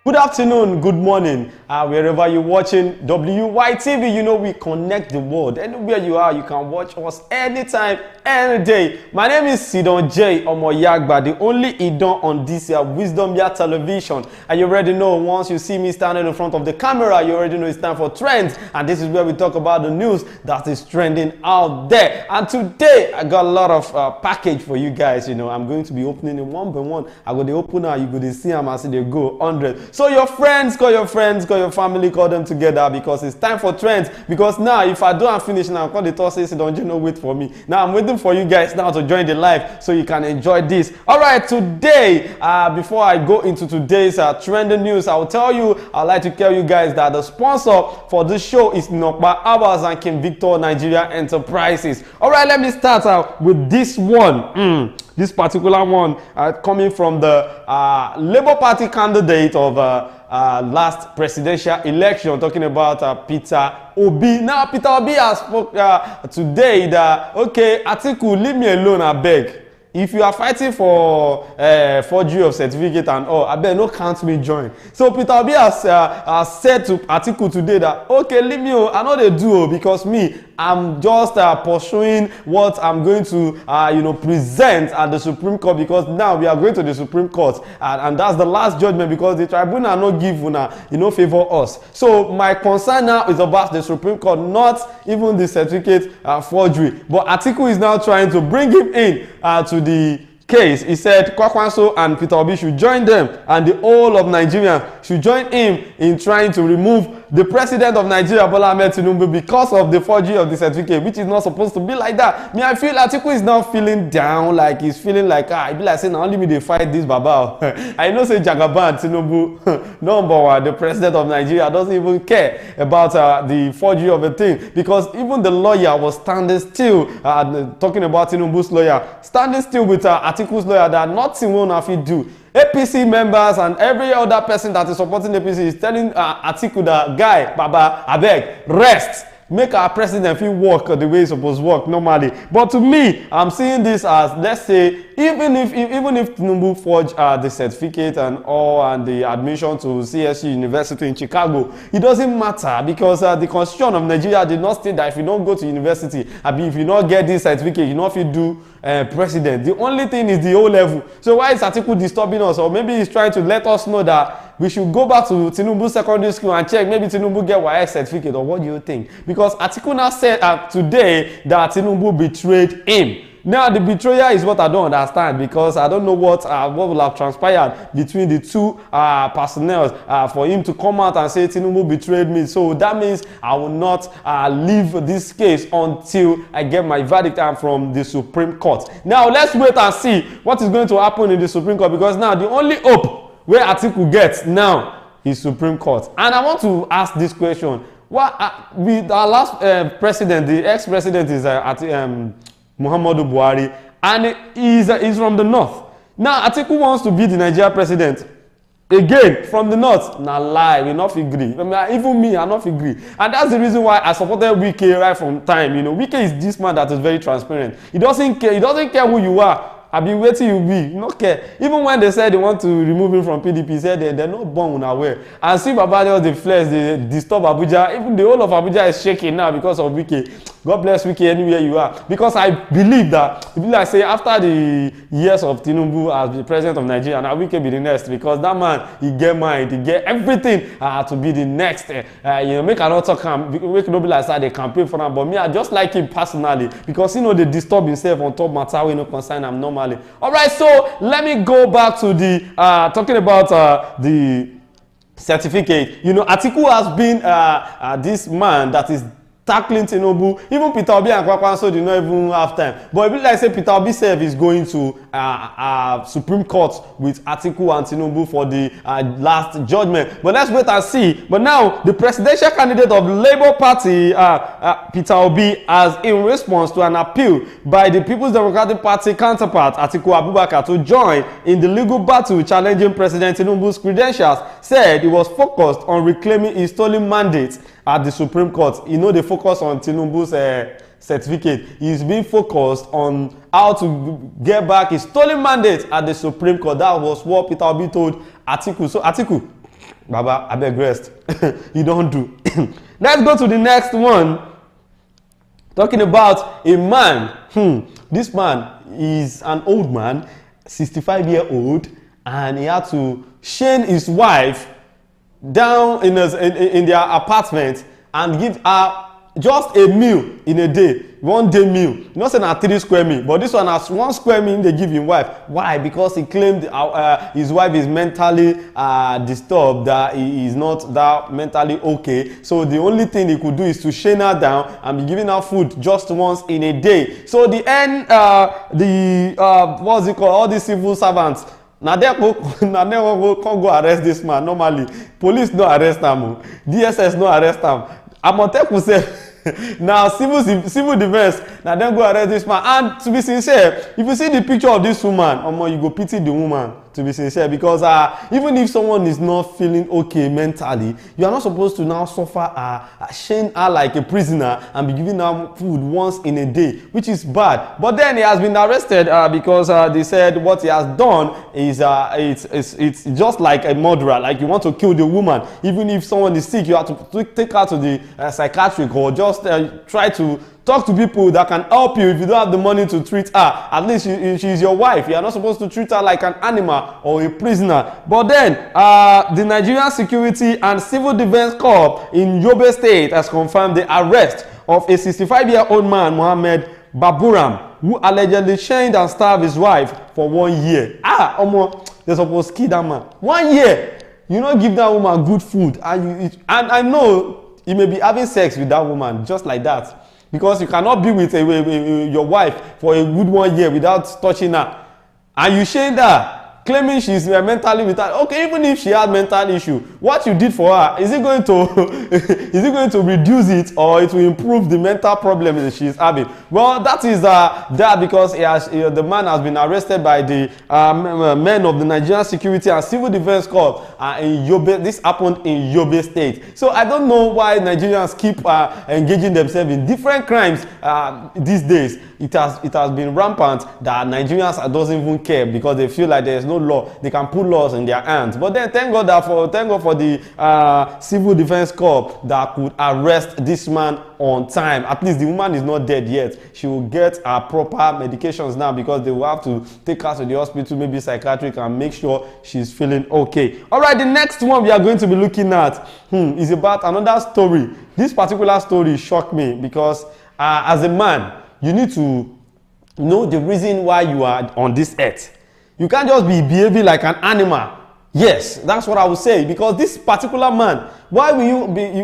Good afternoon, good morning, wherever you're watching WYTV, you know we connect the world. Anywhere you are, you can watch us anytime, any day. My name is Sidon J. Omoyagba, the only Idon on this Wisdom Yard television. And you already know, once you see me standing in front of the camera, you already know it's time for trends. And this is where we talk about the news that is trending out there. And today, I got a lot of package for you guys. You know, I'm going to be opening it one by one. I go to open now, you go to see them as they go 100. So your friends, call your family, call them together because it's time for trends. Because now, if I don't finish now, call the toss say, don't you know, wait for me. Now I'm waiting for you guys now to join the live so you can enjoy this. All right, today, before I go into today's trending news, I'll tell you, I'd like to tell you guys that the sponsor for this show is Nokpa Abbas and King Victor Nigeria Enterprises. All right, let me start out with this one. This particular one coming from the Labour Party candidate of last presidential election, talking about Peter Obi. Now, Peter Obi has spoke today that, okay, Atiku, leave me alone, I beg. If you are fighting for forgery of certificate and all, I bet no count me join. So Peter Obi has said to Atiku today that, okay, leave me, I know they do because me, I'm just pursuing what I'm going to, present at the Supreme Court because now we are going to the Supreme Court and that's the last judgment because the tribunal no give favor us. So my concern now is about the Supreme Court, not even the certificate forgery. But Atiku is now trying to bring him in to the case. He said Kwakwanso and Peter Obi should join them and the whole of Nigeria should join him in trying to remove the president of Nigeria, Bola Ahmed Tinubu, because of the forgery of the certificate, which is not supposed to be like that. Me, I feel Atiku is now feeling down, like he's feeling like, I be like saying, only me they fight this baba. I know say Jagaban Tinubu, number one, the president of Nigeria, doesn't even care about the forgery of a thing, because even the lawyer was standing still, talking about Tinubu's lawyer, standing still with Atiku's lawyer that nothing will have to do. APC members and every other person that is supporting APC is telling Atiku that, guy, Baba, abeg, rest. Make our president feel work the way he's supposed to work normally. But to me, I'm seeing this as, let's say, even if Tinubu forged the certificate and all and the admission to CSU University in Chicago, it doesn't matter because the Constitution of Nigeria did not state that if you don't go to university, if you don't get this certificate, you know if you do president. The only thing is the O level. So why is Atiku disturbing us? Or maybe he's trying to let us know that we should go back to Tinubu secondary school and check maybe Tinubu get YS certificate, or what do you think? Because Atiku now said today that Tinubu betrayed him. Now the betrayal is what I don't understand because I don't know what will have transpired between the two personnel for him to come out and say Tinubu betrayed me. So that means I will not leave this case until I get my verdict from the Supreme Court. Now let's wait and see what is going to happen in the Supreme Court, because now the only hope where Atiku gets now is Supreme Court. And I want to ask this question. With our last president, the ex-president is Muhammadu Buhari, and he's from the north. Now Atiku wants to be the Nigeria president again from the north. Nah, lie, we not agree. Even me, I not agree, and that's the reason why I supported Wike right from time. Wike is this man that is very transparent. He doesn't care. He doesn't care who you are. I've been waiting you be. You don't care. Even when they said they want to remove him from PDP, said they're not born unaware. And see Baba the flesh, they disturb Abuja. Even the whole of Abuja is shaking now because of Wike. God bless Wike anywhere you are. Because I believe that, like say, after the years of Tinubu as the president of Nigeria, now Wike be the next. Because that man, he get mind, he get everything to be the next. Make another talk, make no be like say they campaign for him. But me, I just like him personally. Because, they disturb himself on top matter when no concern I'm normal. All right, so let me go back to the talking about the certificate. Atiku has been this man that is tackling Tinubu. Even Peter Obi and Kwakwanso did not even have time. But if like say Peter Obi self is going to Supreme Court with Atiku and Tinubu for the last judgment. But let's wait and see. But now the presidential candidate of Labour Party, Peter Obi, has in response to an appeal by the People's Democratic Party counterpart Atiku Abubakar to join in the legal battle challenging President Tinubu's credentials, said he was focused on reclaiming his stolen mandate at the Supreme Court. They focus on Tinubu's certificate. He's being focused on how to get back his stolen mandate at the Supreme Court. That was what Peter Obi told Atiku. So Atiku, Baba, I beg rest. You don't do. Let's go to the next one. Talking about a man. This man is an old man, 65-year-old, and he had to chain his wife down in their apartment and give her just a meal in a day, 1 day meal. You know, say na 3 square meal, but this one has 1 square meal they give him wife. Why? Because he claimed his wife is mentally disturbed, that he is not that mentally okay. So the only thing he could do is to chain her down and be giving her food just once in a day. So the end, what's it called? All these civil servants. Now they can't go arrest this man. Normally, police no arrest him, DSS no arrest him. Amotekun say now civil defense now then go arrest this man. And to be sincere, if you see the picture of this woman, you go pity the woman, to be sincere, because even if someone is not feeling okay mentally, you are not supposed to now suffer chain her like a prisoner and be giving her food once in a day, which is bad. But then he has been arrested because they said what he has done is it's just like a murderer. Like you want to kill the woman, even if someone is sick, you have to take her to the psychiatric, or just try to talk to people that can help you if you don't have the money to treat her. At least she's your wife. You are not supposed to treat her like an animal or a prisoner. But then, the Nigerian Security and Civil Defense Corps in Yobe State has confirmed the arrest of a 65-year-old man, Mohammed Baburam, who allegedly chained and starved his wife for 1 year. They're supposed to kill that man. 1 year! You don't give that woman good food. And I know you may be having sex with that woman just like that. Because you cannot be with your wife for a good 1 year without touching her. And you chained her, claiming she's mentally retarded. Okay, even if she had mental issue, what you did for her, is it going to reduce it, or it will improve the mental problem that she's having? Well, that is that, because the man has been arrested by the men of the Nigerian Security and Civil Defense Corps in Yobe. This happened in Yobe State. So I don't know why Nigerians keep engaging themselves in different crimes these days. It has been rampant that Nigerians doesn't even care, because they feel like there's no law. They can put laws in their hands. But then thank God for the Civil Defense Corps that could arrest this man on time. At least the woman is not dead yet. She will get her proper medications now, because they will have to take her to the hospital, maybe psychiatric, and make sure she's feeling okay. All right, the next one we are going to be looking at is about another story. This particular story shocked me, because as a man, you need to know the reason why you are on this earth. You can't just be behaving like an animal. Yes, that's what I would say. Because this particular man, why will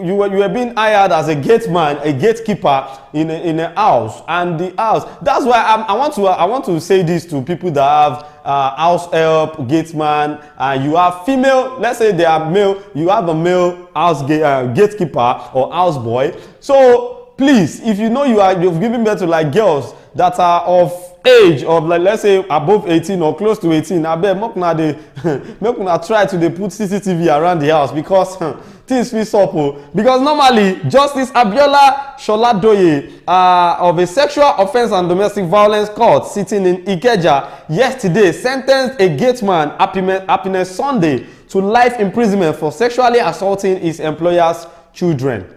you were being hired as a gateman, a gatekeeper in a house, and the house. That's why I want to say this to people that have house help, gateman, and you have female. Let's say they are male. You have a male house gatekeeper or house boy. So please, if you know you've given birth to like girls that are of age of, like, let's say above 18 or close to 18, I bet make una try to put CCTV around the house, because things feel up. Because normally Justice Abiola Sholadoye of a sexual offense and domestic violence court sitting in Ikeja yesterday sentenced a gateman Happiness Sunday to life imprisonment for sexually assaulting his employer's children.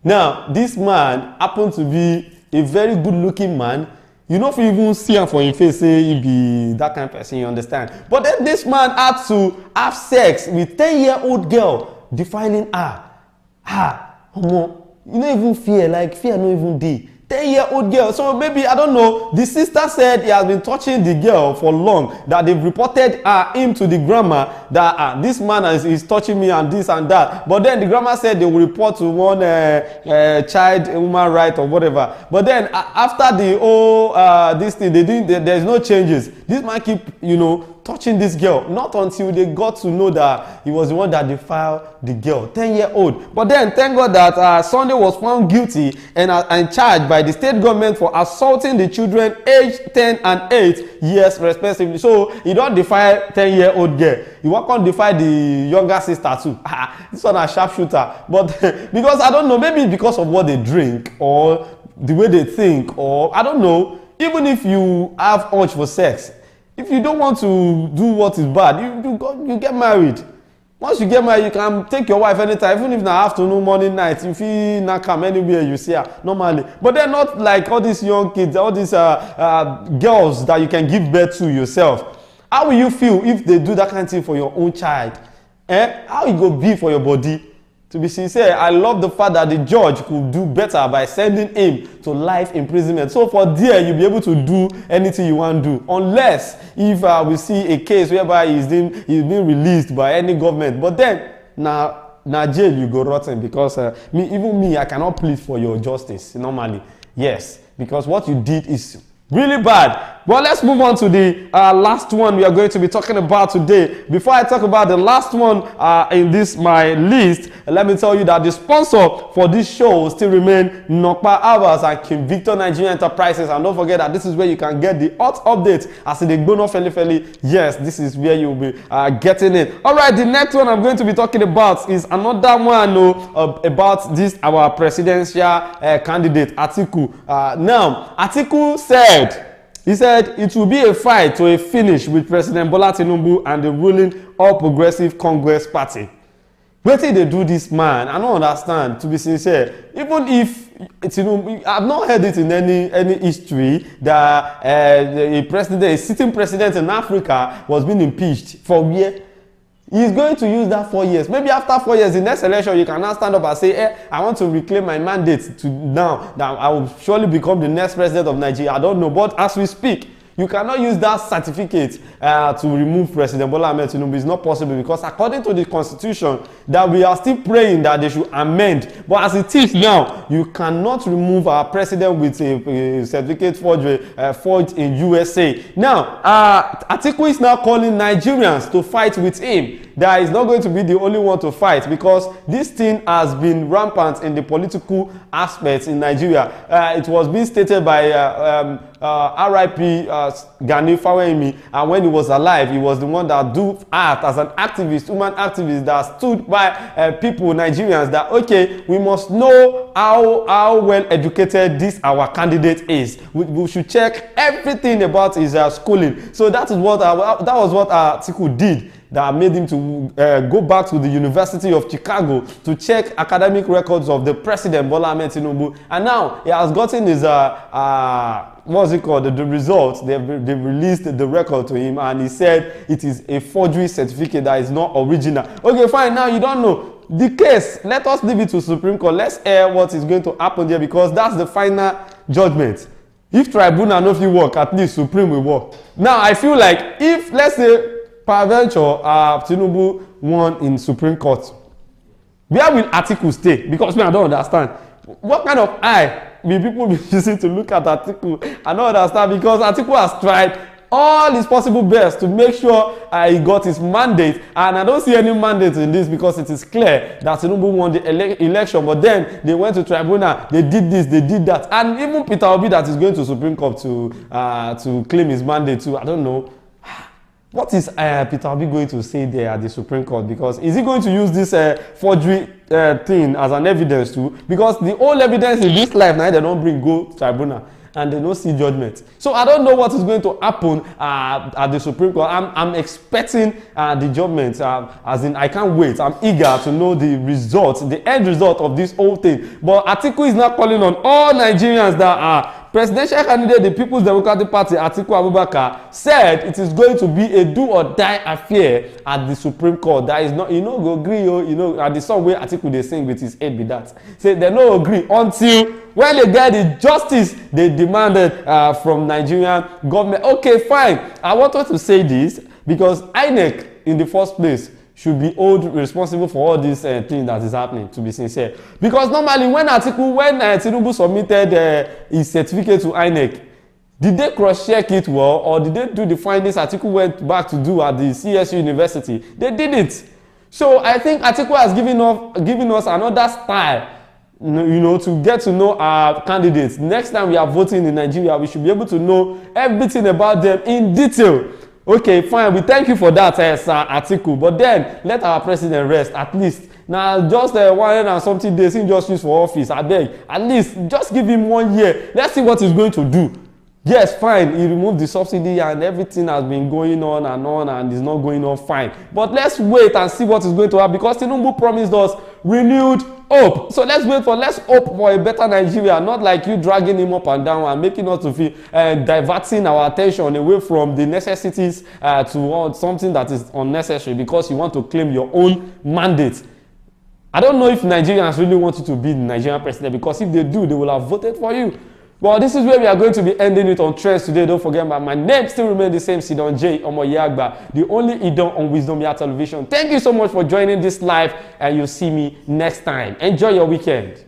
Now, this man happened to be a very good-looking man. You know, if you even see him for him face, say he be that kind of person, you understand. But then this man had to have sex with 10-year-old girl, defiling her. You don't even fear, like fear no even dey. 10-year-old girl. So maybe, I don't know, the sister said he has been touching the girl for long, that they've reported him to the grandma that this man is touching me and this and that. But then the grandma said they will report to one child human right or whatever. But then after the whole this thing, there's no changes. This man keep, touching this girl, not until they got to know that he was the one that defiled the girl, 10-year-old. But then thank God that Sunday was found guilty and charged by the state government for assaulting the children aged 10 and 8 years respectively. So he don't defile 10-year-old girl. He won't come defile the younger sister too. This one a sharpshooter. But because I don't know, maybe because of what they drink or the way they think, or I don't know, even if you have urge for sex, if you don't want to do what is bad, you get married. Once you get married, you can take your wife anytime, even if na afternoon, morning, night. You fit not come anywhere you see her normally. But they're not like all these young kids, all these girls that you can give birth to yourself. How will you feel if they do that kind of thing for your own child? How it go be for your body? To be sincere, I love the fact that the judge could do better by sending him to life imprisonment. So for there, you'll be able to do anything you want to do. Unless if we see a case whereby he's being released by any government. But then, now jail you go rotten because even me, I cannot plead for your justice normally. Yes, because what you did is really bad. Well, let's move on to the last one we are going to be talking about today. Before I talk about the last one in this my list, let me tell you that the sponsor for this show still remain Nokpa Hours and King Victor Nigerian Enterprises. And don't forget that this is where you can get the hot updates as in the Gbono Feli. Yes, this is where you'll be getting it. All right, the next one I'm going to be talking about is another one about this our presidential candidate Atiku. Now, Atiku said. He said it will be a fight to a finish with President Bola Tinubu and the ruling All Progressive Congress Party. Where did they do this, man? I don't understand, to be sincere. Even if Tinubu, I've not heard it in any history that a sitting president in Africa was being impeached for a year. He's going to use that 4 years. Maybe after 4 years, the next election, you can now stand up and say, I want to reclaim my mandate to now that I will surely become the next president of Nigeria. I don't know. But as we speak, you cannot use that certificate to remove President Bola Ahmed Tinubu. It's not possible because according to the constitution that we are still praying that they should amend. But as it is now, you cannot remove our president with a certificate forged in USA. Now, Atiku is now calling Nigerians to fight with him. That is not going to be the only one to fight because this thing has been rampant in the political aspects in Nigeria. It was being stated by R.I.P. Gani Fawemi, and when he was alive, he was the one that do act as an activist, human activist that stood by people, Nigerians, that okay, we must know how well educated this our candidate is. We should check everything about his schooling. So that was what Atiku did. That made him to go back to the University of Chicago to check academic records of the president Bola Ahmed Tinubu, and now he has gotten his what's it called, the results. They've released the record to him, and he said it is a forgery certificate that is not original. Okay, fine. Now you don't know the case. Let us leave it to Supreme Court. Let's hear what is going to happen there because that's the final judgment. If tribunal no fit work, at least Supreme will work. Now I feel like if let's say peradventure Tinubu won in Supreme Court, where will Atiku stay? Because me, I don't understand. What kind of eye will people be using to look at Atiku? I don't understand because Atiku has tried all his possible best to make sure he got his mandate, and I don't see any mandate in this because it is clear that Tinubu won the election, but then they went to tribunal, they did this, they did that, and even Peter Obi that is going to Supreme Court to claim his mandate too. I don't know. What is Peter Obi going to say there at the Supreme Court? Because is he going to use this forgery thing as an evidence too? Because the whole evidence in this life now they don't bring go tribunal and they don't see judgment. So I don't know what is going to happen at the Supreme Court. I'm expecting the judgment. As in, I can't wait. I'm eager to know the results, the end result of this whole thing. But Atiku is now calling on all Nigerians that are presidential candidate, the People's Democratic Party, Atiku Abubakar, said it is going to be a do or die affair at the Supreme Court. That is not, go agree, at the song where Atiku they sing with his head be that. Say they no agree until when they get the justice they demanded from Nigerian government. Okay, fine. I wanted to say this because INEC in the first place should be held responsible for all this thing that is happening, to be sincere. Because normally when Tinubu submitted his certificate to INEC, did they cross-check it well, or did they do the findings Atiku went back to do at the CSU University? They did it. So I think Atiku has given us another style, to get to know our candidates. Next time we are voting in Nigeria, we should be able to know everything about them in detail. Okay, fine. We thank you for that, Sir Atiku. But then, let our president rest, at least. Now, just 100 and something days, he just used for office. I beg. At least, just give him 1 year. Let's see what he's going to do. Yes, fine, he removed the subsidy and everything has been going on and is not going on fine. But let's wait and see what is going to happen, because Tinubu promised us renewed hope. So let's hope for a better Nigeria, not like you dragging him up and down and making us to feel diverting our attention away from the necessities towards something that is unnecessary because you want to claim your own mandate. I don't know if Nigerians really want you to be the Nigerian president, because if they do, they will have voted for you. Well, this is where we are going to be ending it on Trends today. Don't forget, my name still remains the same, Sidon J. Omoyagba, the only Idon on Wisdom Yard Television. Thank you so much for joining this live, and you'll see me next time. Enjoy your weekend.